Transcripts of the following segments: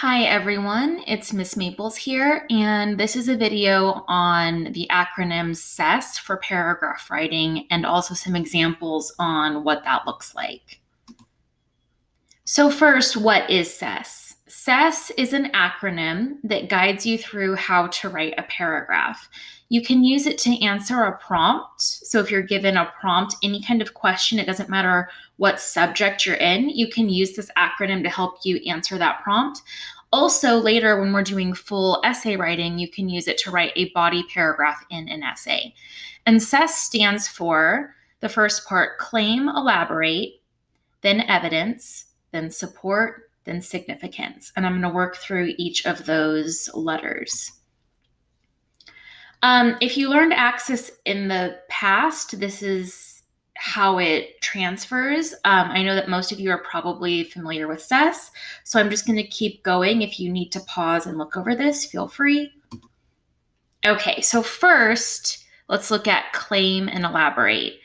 Hi everyone, it's Miss Maples here, and this is a video on the acronym CeESS for paragraph writing and also some examples on what that looks like. So first, what is CeESS? CeESS is an acronym that guides you through how to write a paragraph. You can use it to answer a prompt. So if you're given a prompt, any kind of question, it doesn't matter what subject you're in, you can use this acronym to help you answer that prompt. Also, later when we're doing full essay writing, you can use it to write a body paragraph in an essay. And CeESS stands for the first part, claim, elaborate, then evidence, then support, then significance. And I'm going to work through each of those letters. If you learned Axis in the past, this is how it transfers. I know that most of you are probably familiar with CeESS, so I'm just going to keep going. If you need to pause and look over this, feel free. Okay, so first, let's look at claim and elaborate.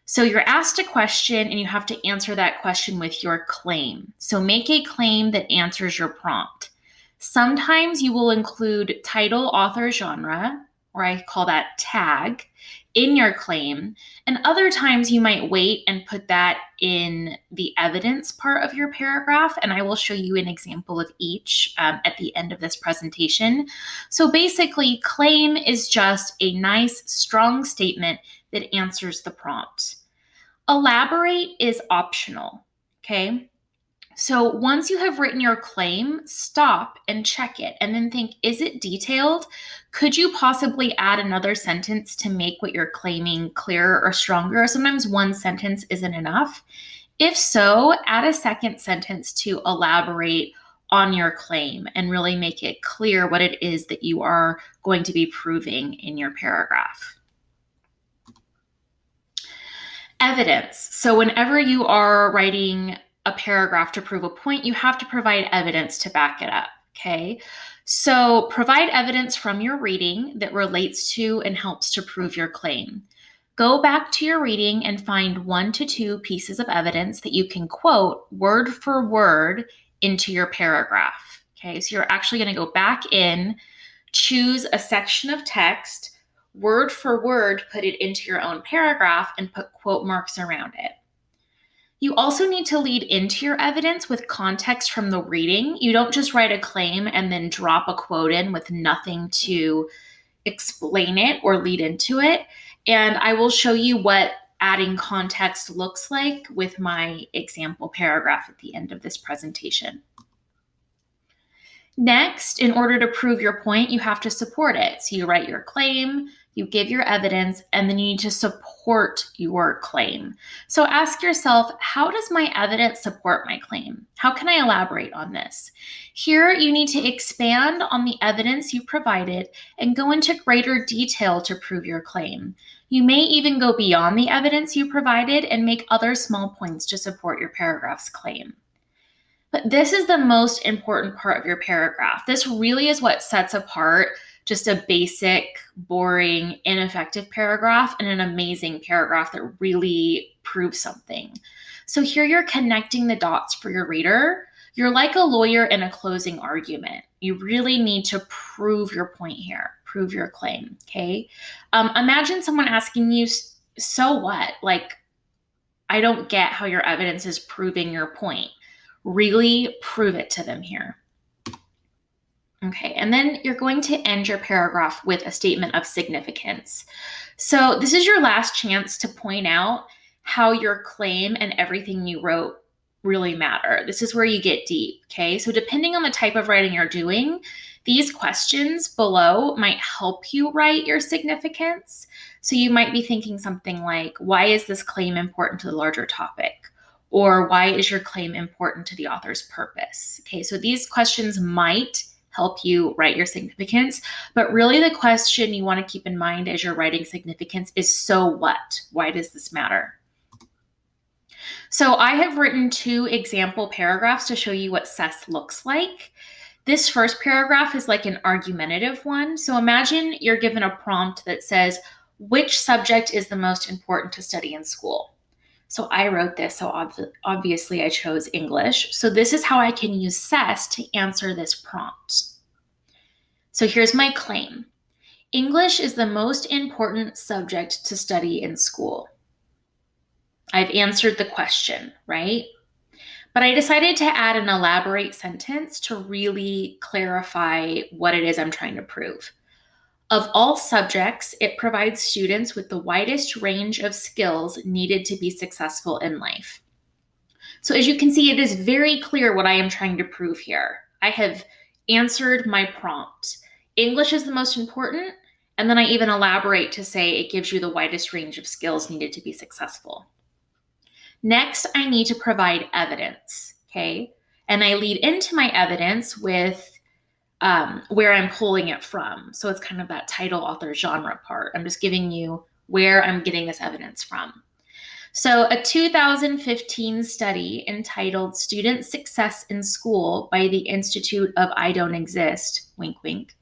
So you're asked a question and you have to answer that question with your claim. So make a claim that answers your prompt. Sometimes you will include title, author, genre, or I call that tag, in your claim. And other times you might wait and put that in the evidence part of your paragraph. And I will show you an example of each at the end of this presentation. So basically, claim is just a nice, strong statement that answers the prompt. Elaborate is optional, okay? So once you have written your claim, stop and check it and then think, is it detailed? Could you possibly add another sentence to make what you're claiming clearer or stronger? Sometimes one sentence isn't enough. If so, add a second sentence to elaborate on your claim and really make it clear what it is that you are going to be proving in your paragraph. Evidence. So whenever you are writing a paragraph to prove a point, you have to provide evidence to back it up, okay? So provide evidence from your reading that relates to and helps to prove your claim. Go back to your reading and find 1 to 2 pieces of evidence that you can quote word for word into your paragraph, okay? So you're actually going to go back in, choose a section of text, word for word, put it into your own paragraph and put quote marks around it. You also need to lead into your evidence with context from the reading. You don't just write a claim and then drop a quote in with nothing to explain it or lead into it. And I will show you what adding context looks like with my example paragraph at the end of this presentation. Next, in order to prove your point, you have to support it. So you write your claim, you give your evidence, and then you need to support your claim. So ask yourself, how does my evidence support my claim? How can I elaborate on this? Here, you need to expand on the evidence you provided and go into greater detail to prove your claim. You may even go beyond the evidence you provided and make other small points to support your paragraph's claim. But this is the most important part of your paragraph. This really is what sets apart just a basic, boring, ineffective paragraph and an amazing paragraph that really proves something. So here you're connecting the dots for your reader. You're like a lawyer in a closing argument. You really need to prove your point here, prove your claim, okay? Imagine someone asking you, so what? Like, I don't get how your evidence is proving your point. Really prove it to them here. Okay, and then you're going to end your paragraph with a statement of significance. So this is your last chance to point out how your claim and everything you wrote really matter. This is where you get deep, okay? So depending on the type of writing you're doing, these questions below might help you write your significance. So you might be thinking something like, why is this claim important to the larger topic? Or why is your claim important to the author's purpose? Okay, so these questions might help you write your significance, but really the question you want to keep in mind as you're writing significance is, so what? Why does this matter? So I have written 2 example paragraphs to show you what CeESS looks like. This first paragraph is like an argumentative one. So imagine you're given a prompt that says, which subject is the most important to study in school? So I wrote this, so obviously I chose English. So this is how I can use CeESS to answer this prompt. So here's my claim. English is the most important subject to study in school. I've answered the question, right? But I decided to add an elaborate sentence to really clarify what it is I'm trying to prove. Of all subjects, it provides students with the widest range of skills needed to be successful in life. So as you can see, it is very clear what I am trying to prove here. I have answered my prompt. English is the most important, and then I even elaborate to say it gives you the widest range of skills needed to be successful. Next, I need to provide evidence, okay? And I lead into my evidence with where I'm pulling it from. So it's kind of that title, author, genre part. I'm just giving you where I'm getting this evidence from. So a 2015 study entitled Student Success in School by the Institute of I Don't Exist, wink, wink,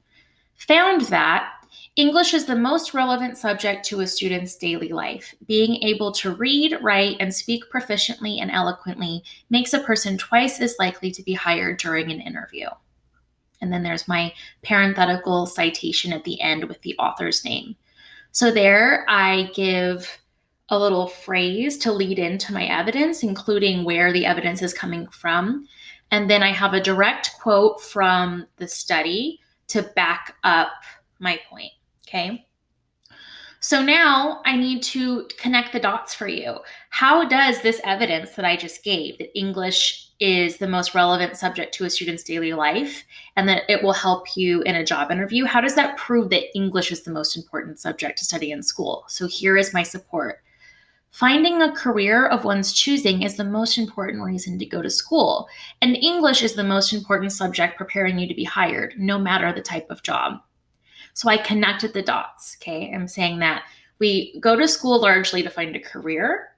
found that English is the most relevant subject to a student's daily life. Being able to read, write, and speak proficiently and eloquently makes a person twice as likely to be hired during an interview. And then there's my parenthetical citation at the end with the author's name. So there I give a little phrase to lead into my evidence, including where the evidence is coming from. And then I have a direct quote from the study to back up my point, okay? So now I need to connect the dots for you. How does this evidence that I just gave, that English is the most relevant subject to a student's daily life and that it will help you in a job interview, how does that prove that English is the most important subject to study in school? So here is my support. Finding a career of one's choosing is the most important reason to go to school, and English is the most important subject preparing you to be hired, no matter the type of job. So I connected the dots, okay? I'm saying that we go to school largely to find a career.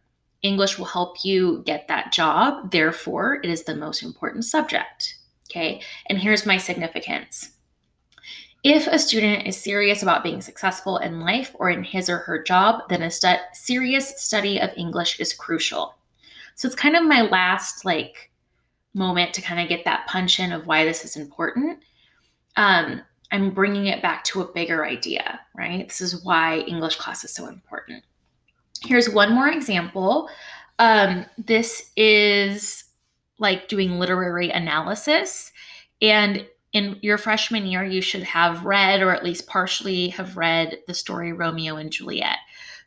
English will help you get that job. Therefore, it is the most important subject, okay? And here's my significance. If a student is serious about being successful in life or in his or her job, then a serious study of English is crucial. So it's kind of my last moment to kind of get that punch in of why this is important. I'm bringing it back to a bigger idea, right? This is why English class is so important. Here's one more example. This is like doing literary analysis. And in your freshman year, you should have read, or at least partially have read, the story Romeo and Juliet.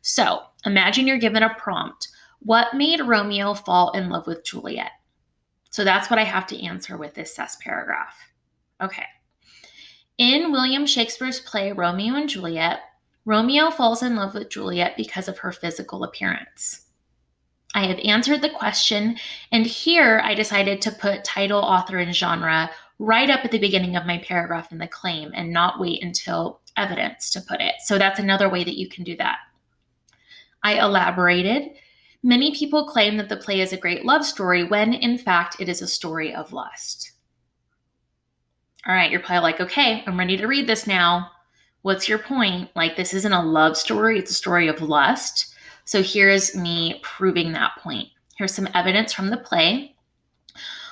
So imagine you're given a prompt. What made Romeo fall in love with Juliet? So that's what I have to answer with this CeESS paragraph. Okay. In William Shakespeare's play Romeo and Juliet, Romeo falls in love with Juliet because of her physical appearance. I have answered the question, and here I decided to put title, author, and genre right up at the beginning of my paragraph in the claim and not wait until evidence to put it. So that's another way that you can do that. I elaborated. Many people claim that the play is a great love story when, in fact, it is a story of lust. All right, you're probably like, okay, I'm ready to read this now. What's your point? Like, this isn't a love story, it's a story of lust. So here's me proving that point. Here's some evidence from the play.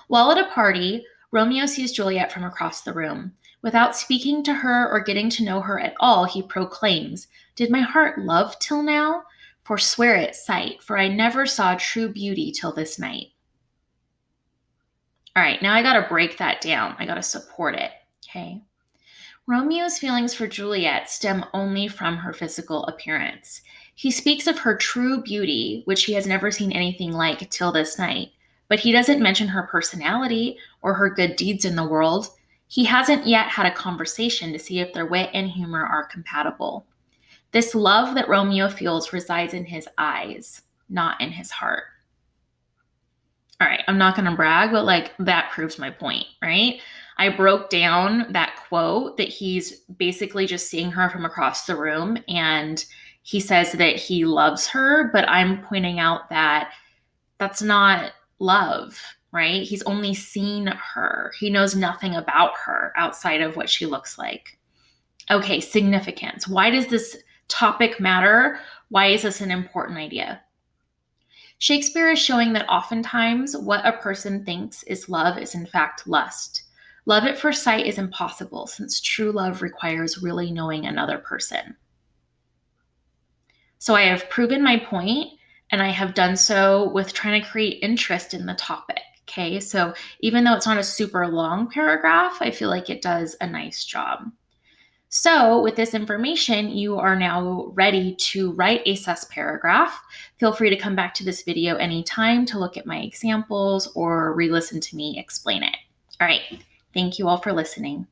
While at a party, Romeo sees Juliet from across the room. Without speaking to her or getting to know her at all, he proclaims, "Did my heart love till now? Forswear it sight, for I never saw true beauty till this night." All right, now I got to break that down. I got to support it, okay? Romeo's feelings for Juliet stem only from her physical appearance. He speaks of her true beauty, which he has never seen anything like till this night, but he doesn't mention her personality or her good deeds in the world. He hasn't yet had a conversation to see if their wit and humor are compatible. This love that Romeo feels resides in his eyes, not in his heart. All right, I'm not going to brag, but that proves my point, right? I broke down that quote that he's basically just seeing her from across the room, and he says that he loves her, but I'm pointing out that that's not love, right? He's only seen her. He knows nothing about her outside of what she looks like. Okay, significance. Why does this topic matter? Why is this an important idea? Shakespeare is showing that oftentimes what a person thinks is love is in fact lust. Love at first sight is impossible since true love requires really knowing another person. So I have proven my point, and I have done so with trying to create interest in the topic. Okay, so even though it's not a super long paragraph, I feel like it does a nice job. So, with this information, you are now ready to write a CeESS paragraph. Feel free to come back to this video anytime to look at my examples or re listen to me explain it. All right, thank you all for listening.